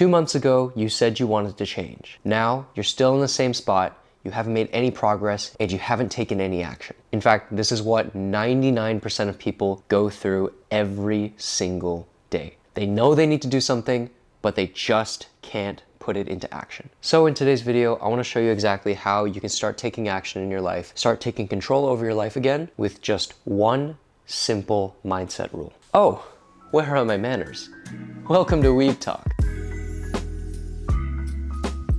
2 months ago, you said you wanted to change. Now, you're still in the same spot, you haven't made any progress, and you haven't taken any action. In fact, this is what 99% of people go through every single day. They know they need to do something, but they just can't put it into action. So in today's video, I want to show you exactly how you can start taking action in your life, start taking control over your life again with just one simple mindset rule. Oh, where are my manners? Welcome to Weeb Talk.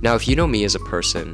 Now, if you know me as a person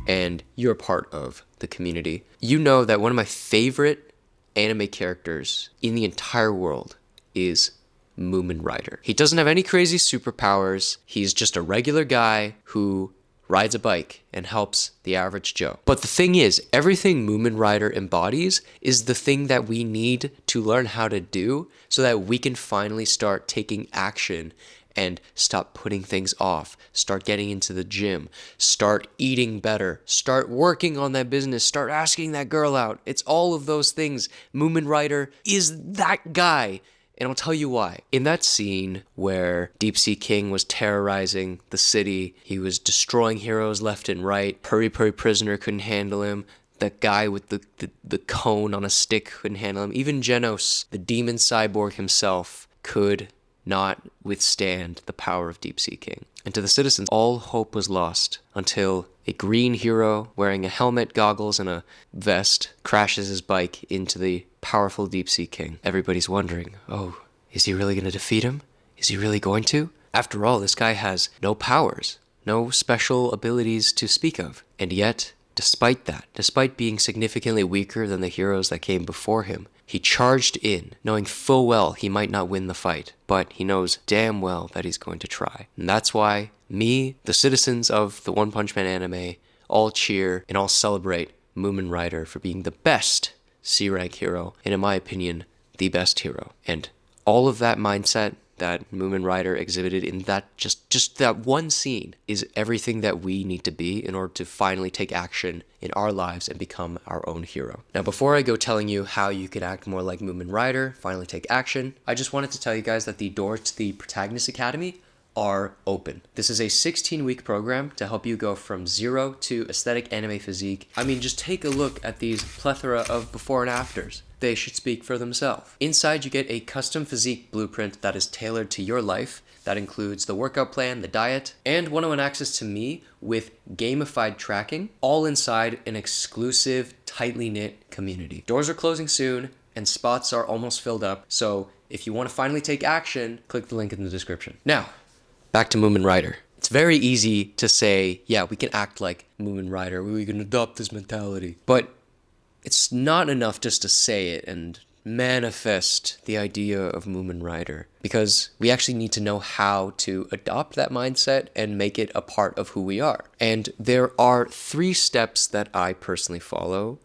and you're part of the community, you know that one of my favorite anime characters in the entire world is Moomin Rider. He doesn't have any crazy superpowers. He's just a regular guy who rides a bike and helps the average Joe. But the thing is, everything Moomin Rider embodies is the thing that we need to learn how to do so that we can finally start taking action and stop putting things off, start getting into the gym, start eating better, start working on that business, start asking that girl out. It's all of those things. Moomin Rider is that guy. And I'll tell you why. In that scene where Deep Sea King was terrorizing the city, he was destroying heroes left and right, Puri Puri Prisoner couldn't handle him, that guy with the cone on a stick couldn't handle him, even Genos, the demon cyborg himself, could not withstand the power of Deep Sea King. And to the citizens, all hope was lost until a green hero wearing a helmet, goggles, and a vest crashes his bike into the powerful Deep Sea King. Everybody's wondering, oh, is he really going to defeat him? Is he really going to? After all, this guy has no powers, no special abilities to speak of. And yet, despite that, despite being significantly weaker than the heroes that came before him, he charged in, knowing full well he might not win the fight, but he knows damn well that he's going to try. And that's why me, the citizens of the One Punch Man anime, all cheer and all celebrate Moomin Rider for being the best C-rank hero, and in my opinion, the best hero. And all of that mindset that Moomin Rider exhibited in that just that one scene is everything that we need to be in order to finally take action in our lives and become our own hero. Now, before I go telling you how you can act more like Moomin Rider, finally take action, I just wanted to tell you guys that the doors to the Protagonist Academy are open. This is a 16-week program to help you go from zero to aesthetic anime physique. I mean, just take a look at these plethora of before and afters. They should speak for themselves. Inside, you get a custom physique blueprint that is tailored to your life. That includes the workout plan, the diet, and one-on-one access to me with gamified tracking, all inside an exclusive, tightly knit community. Doors are closing soon, and spots are almost filled up, so if you want to finally take action, click the link in the description. Now, back to Moomin Rider. It's very easy to say, yeah, we can act like Moomin Rider, we can adopt this mentality, but it's not enough just to say it and manifest the idea of Moomin Rider, because we actually need to know how to adopt that mindset and make it a part of who we are. And there are 3 steps that I personally follow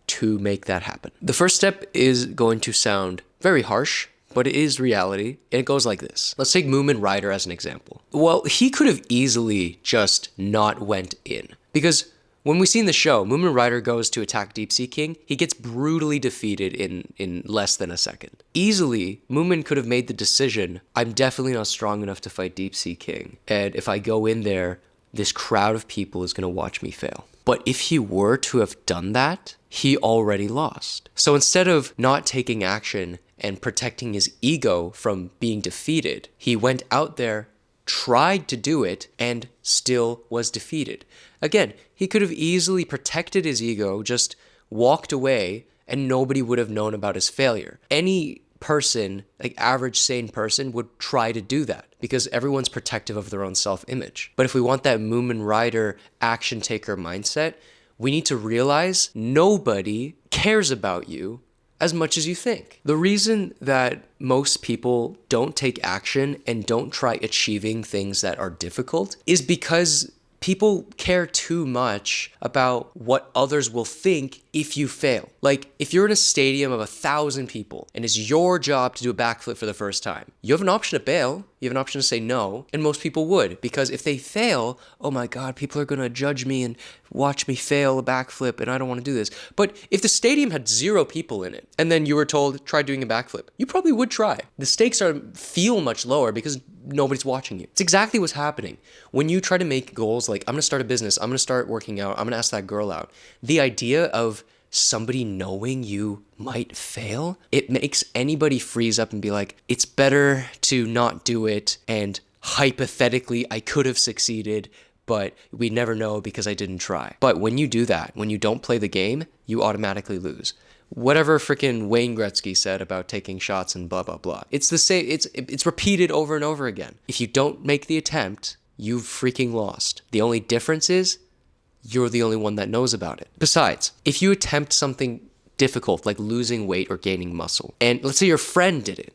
to make that happen. The first step is going to sound very harsh, but it is reality, and it goes like this. Let's take Moomin Rider as an example. Well, he could have easily just not went in, because when we see in the show, Moomin Rider goes to attack Deep Sea King, he gets brutally defeated in less than a second. Easily, Moomin could have made the decision, I'm definitely not strong enough to fight Deep Sea King, and if I go in there, this crowd of people is going to watch me fail. But if he were to have done that, he already lost. So instead of not taking action and protecting his ego from being defeated, he went out there, tried to do it, and still was defeated. Again, he could have easily protected his ego, just walked away, and nobody would have known about his failure. Any person, like average sane person, would try to do that because everyone's protective of their own self-image. But if we want that Moomin Rider action taker mindset, we need to realize nobody cares about you as much as you think. The reason that most people don't take action and don't try achieving things that are difficult is because people care too much about what others will think if you fail. Like, if you're in a stadium of 1,000 people and it's your job to do a backflip for the first time, you have an option to bail, you have an option to say no, and most people would, because if they fail, oh my God, people are gonna judge me and watch me fail a backflip and I don't wanna do this. But if the stadium had 0 people in it and then you were told, try doing a backflip, you probably would try. The stakes feel much lower because nobody's watching you. It's exactly what's happening. When you try to make goals like, I'm going to start a business, I'm going to start working out, I'm going to ask that girl out, the idea of somebody knowing you might fail, it makes anybody freeze up and be like, it's better to not do it, and hypothetically I could have succeeded, but we never know because I didn't try. But when you do that, when you don't play the game, you automatically lose. Whatever freaking Wayne Gretzky said about taking shots and blah, blah, blah. It's the same, it's repeated over and over again. If you don't make the attempt, you've freaking lost. The only difference is you're the only one that knows about it. Besides, if you attempt something difficult like losing weight or gaining muscle, and let's say your friend did it,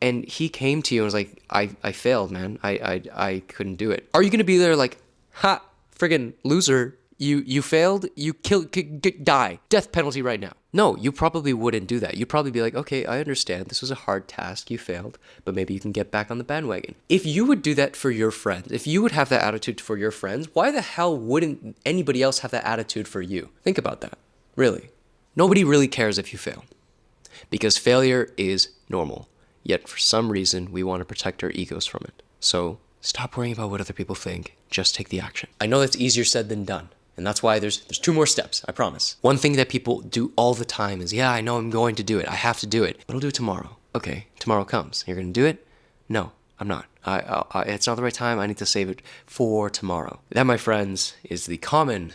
and he came to you and was like, I failed, man. I couldn't do it. Are you going to be there like, ha, friggin' loser, you failed, you die, death penalty right now? No, you probably wouldn't do that. You'd probably be like, okay, I understand. This was a hard task. You failed, but maybe you can get back on the bandwagon. If you would do that for your friends, if you would have that attitude for your friends, why the hell wouldn't anybody else have that attitude for you? Think about that. Really. Nobody really cares if you fail, because failure is normal. Yet for some reason, we want to protect our egos from it. So stop worrying about what other people think. Just take the action. I know that's easier said than done. And that's why there's 2 more steps, I promise. One thing that people do all the time is, yeah, I know I'm going to do it. I have to do it, but I'll do it tomorrow. Okay, tomorrow comes. You're going to do it? No, I'm not. It's not the right time. I need to save it for tomorrow. That, my friends, is the common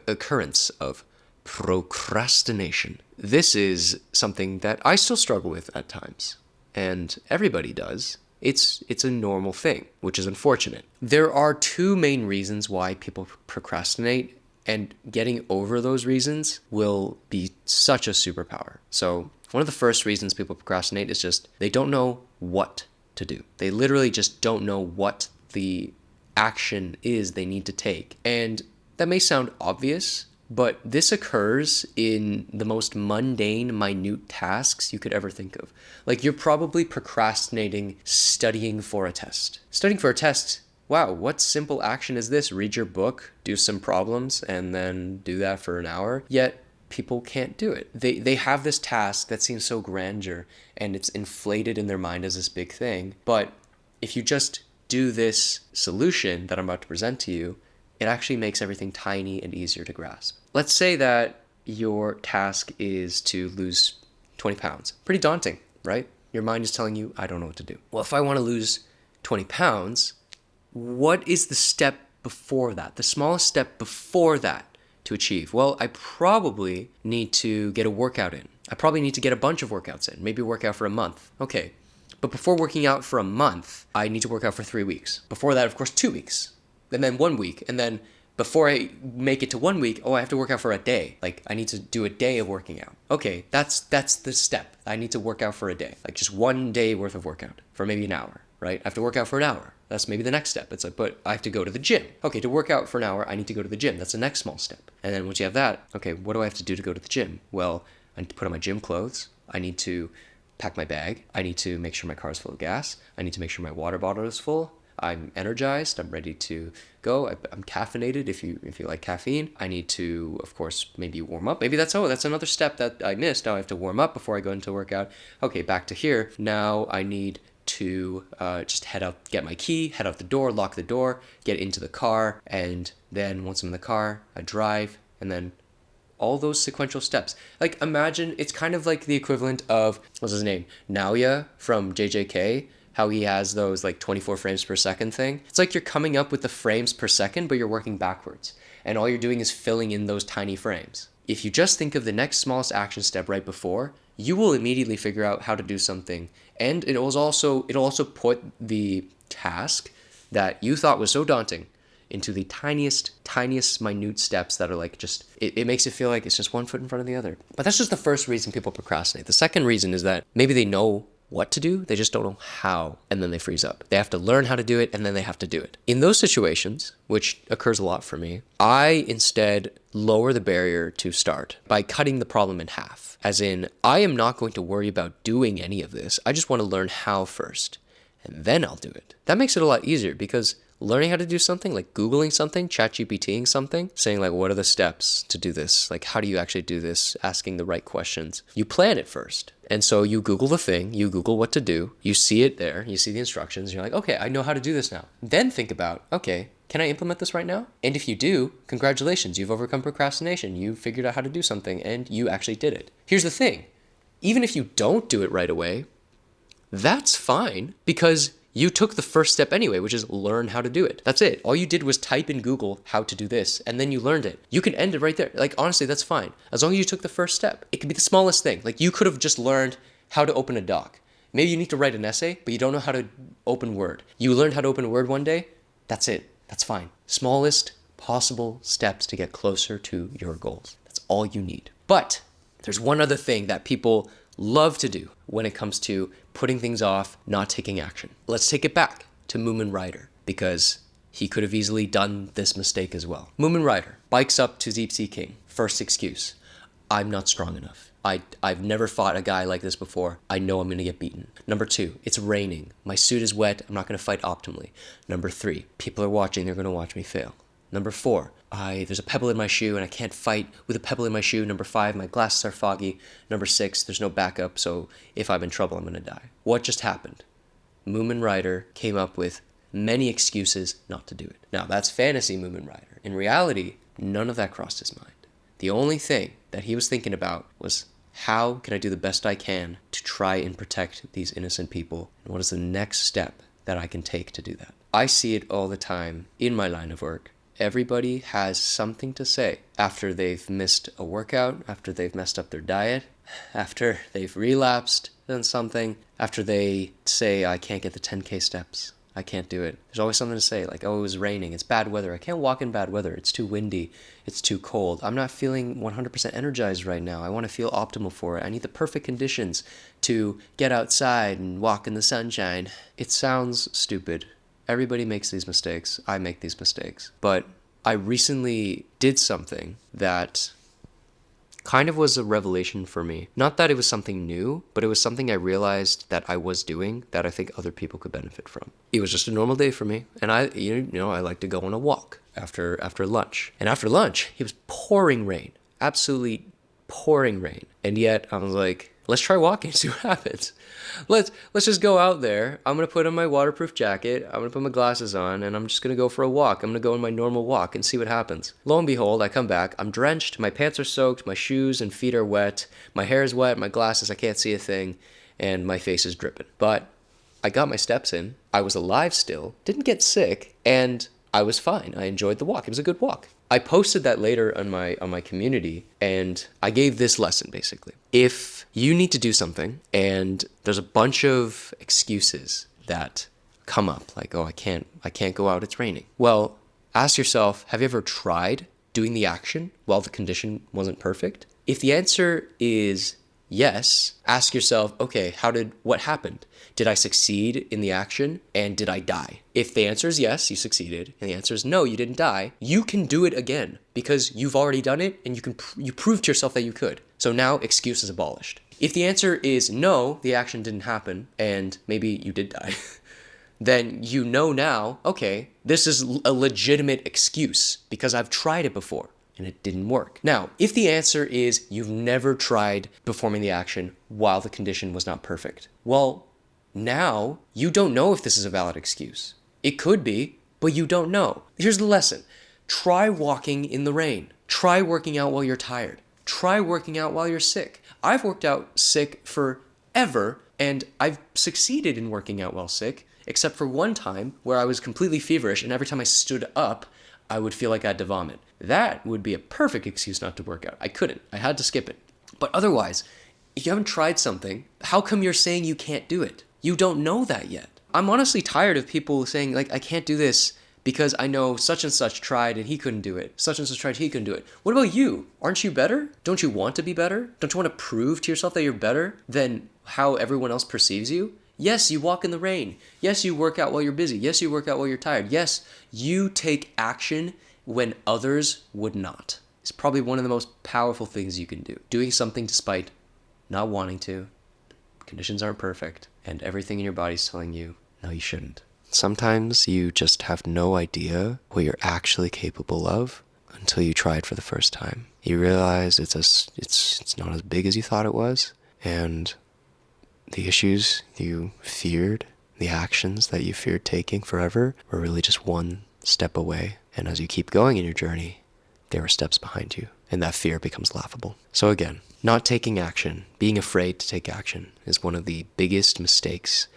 occurrence of procrastination. This is something that I still struggle with at times, and everybody does. It's a normal thing, which is unfortunate. There are 2 main reasons why people procrastinate, and getting over those reasons will be such a superpower. So one of the first reasons people procrastinate is just they don't know what to do. They literally just don't know what the action is they need to take. And that may sound obvious, but this occurs in the most mundane, minute tasks you could ever think of. Like, you're probably procrastinating studying for a test. Studying for a test, wow, what simple action is this? Read your book, do some problems, and then do that for an hour. Yet, people can't do it. They have this task that seems so grandeur, and it's inflated in their mind as this big thing. But if you just do this solution that I'm about to present to you, it actually makes everything tiny and easier to grasp. Let's say that your task is to lose 20 pounds. Pretty daunting, right? Your mind is telling you, I don't know what to do. Well, if I want to lose 20 pounds, what is the step before that? The smallest step before that to achieve? Well, I probably need to get a workout in. I probably need to get a bunch of workouts in, maybe work out for a month. Okay, but before working out for a month, I need to work out for 3 weeks. Before that, of course, 2 weeks. And then 1 week, and then before I make it to 1 week, I have to work out for a day. Like, I need to do a day of working out. Okay, that's the step. I need to work out for a day. Like, just 1 day worth of workout for maybe an hour, right? I have to work out for an hour. That's maybe the next step. It's like, but I have to go to the gym. Okay, to work out for an hour, I need to go to the gym. That's the next small step. And then once you have that, okay, what do I have to do to go to the gym? Well, I need to put on my gym clothes. I need to pack my bag. I need to make sure my car is full of gas. I need to make sure my water bottle is full. I'm energized. I'm ready to go. I'm caffeinated if you like caffeine. I need to, of course, maybe warm up. Maybe that's another step that I missed. Now I have to warm up before I go into workout. Okay, back to here. Now I need to just head out, get my key, head out the door, lock the door, get into the car, and then once I'm in the car, I drive, and then all those sequential steps. Like, imagine it's kind of like the equivalent of, what's his name? Naoya from JJK. How he has those like 24 frames per second thing. It's like you're coming up with the frames per second, but you're working backwards. And all you're doing is filling in those tiny frames. If you just think of the next smallest action step right before, you will immediately figure out how to do something. And it'll also put the task that you thought was so daunting into the tiniest minute steps that are like just, it makes it feel like it's just one foot in front of the other. But that's just the first reason people procrastinate. The second reason is that maybe they know what to do, they just don't know how, and then they freeze up. They have to learn how to do it, and then they have to do it. In those situations, which occurs a lot for me, I instead lower the barrier to start by cutting the problem in half. As in, I am not going to worry about doing any of this. I just want to learn how first, and then I'll do it. That makes it a lot easier because learning how to do something, like Googling something, ChatGPTing something, saying like, what are the steps to do this? Like, how do you actually do this? Asking the right questions. You plan it first. And so you Google the thing, you Google what to do, you see it there, you see the instructions, and you're like, okay, I know how to do this now. Then think about, okay, can I implement this right now? And if you do, congratulations, you've overcome procrastination. You figured out how to do something and you actually did it. Here's the thing. Even if you don't do it right away, that's fine because you took the first step anyway, which is learn how to do it. That's it. All you did was type in Google how to do this, and then you learned it. You can end it right there. Like, honestly, that's fine. As long as you took the first step. It could be the smallest thing. Like, you could have just learned how to open a doc. Maybe you need to write an essay, but you don't know how to open Word. You learned how to open Word one day. That's it. That's fine. Smallest possible steps to get closer to your goals. That's all you need. But there's one other thing that people love to do when it comes to putting things off, not taking action. Let's take it back to Moomin Rider because he could have easily done this mistake as well. Moomin Rider bikes up to Deep Sea King. First excuse, I'm not strong enough. I've never fought a guy like this before. I know I'm going to get beaten. Number 2, it's raining. My suit is wet. I'm not going to fight optimally. Number 3, people are watching. They're going to watch me fail. Number 4, there's a pebble in my shoe and I can't fight with a pebble in my shoe. Number 5, my glasses are foggy. Number 6, there's no backup, so if I'm in trouble, I'm going to die. What just happened? Moomin Rider came up with many excuses not to do it. Now, that's fantasy Moomin Rider. In reality, none of that crossed his mind. The only thing that he was thinking about was, how can I do the best I can to try and protect these innocent people? And what is the next step that I can take to do that? I see it all the time in my line of work. Everybody has something to say after they've missed a workout, after they've messed up their diet, after they've relapsed on something, after they say, I can't get the 10K steps. I can't do it. There's always something to say, like, oh, it was raining, it's bad weather. I can't walk in bad weather. It's too windy. It's too cold. I'm not feeling 100% energized right now. I want to feel optimal for it. I need the perfect conditions to get outside and walk in the sunshine. It sounds stupid. Everybody makes these mistakes. I make these mistakes. But I recently did something that kind of was a revelation for me. Not that it was something new, but it was something I realized that I was doing that I think other people could benefit from. It was just a normal day for me, and I like to go on a walk after lunch. And after lunch, it was pouring rain, absolutely pouring rain. And yet I was like, let's try walking, see what happens. Let's just go out there. I'm going to put on my waterproof jacket. I'm going to put my glasses on, and I'm just going to go for a walk. I'm going to go on my normal walk and see what happens. Lo and behold, I come back. I'm drenched. My pants are soaked. My shoes and feet are wet. My hair is wet. My glasses, I can't see a thing. And my face is dripping. But I got my steps in. I was alive still. Didn't get sick. And I was fine. I enjoyed the walk. It was a good walk. I posted that later on my community, and I gave this lesson basically. If you need to do something and there's a bunch of excuses that come up, like, oh, I can't go out, it's raining. Well, ask yourself, have you ever tried doing the action while the condition wasn't perfect? If the answer is yes, ask yourself, okay, what happened? Did I succeed in the action and did I die? If the answer is yes, you succeeded, and the answer is no, you didn't die, you can do it again because you've already done it and you proved to yourself that you could. So now excuse is abolished. If the answer is no, the action didn't happen and maybe you did die, then you know now, okay, this is a legitimate excuse because I've tried it before and it didn't work. Now, if the answer is you've never tried performing the action while the condition was not perfect, well, now you don't know if this is a valid excuse. It could be, but you don't know. Here's the lesson. Try walking in the rain. Try working out while you're tired. Try working out while you're sick. I've worked out sick forever, and I've succeeded in working out while sick, except for one time where I was completely feverish, and every time I stood up, I would feel like I had to vomit. That would be a perfect excuse not to work out. I couldn't. I had to skip it. But otherwise, if you haven't tried something, how come you're saying you can't do it? You don't know that yet. I'm honestly tired of people saying, like, I can't do this because I know such and such tried and he couldn't do it. Such and such tried, he couldn't do it. What about you? Aren't you better? Don't you want to be better? Don't you want to prove to yourself that you're better than how everyone else perceives you? Yes, you walk in the rain. Yes, you work out while you're busy. Yes, you work out while you're tired. Yes, you take action when others would not. It's probably one of the most powerful things you can do. Doing something despite not wanting to. Conditions aren't perfect. And everything in your body's telling you, no, you shouldn't. Sometimes you just have no idea what you're actually capable of until you try it for the first time. You realize it's not as big as you thought it was, and the issues you feared, the actions that you feared taking forever, were really just one step away. And as you keep going in your journey, there are steps behind you, and that fear becomes laughable. So again, not taking action, being afraid to take action, is one of the biggest mistakes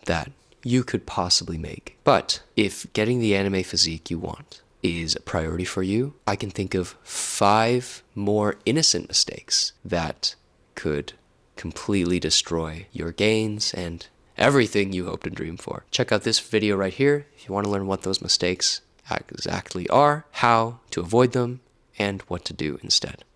that you could possibly make. But if getting the anime physique you want is a priority for you, I can think of 5 more innocent mistakes that could completely destroy your gains and everything you hoped and dreamed for. Check out this video right here if you want to learn what those mistakes exactly are, how to avoid them, and what to do instead.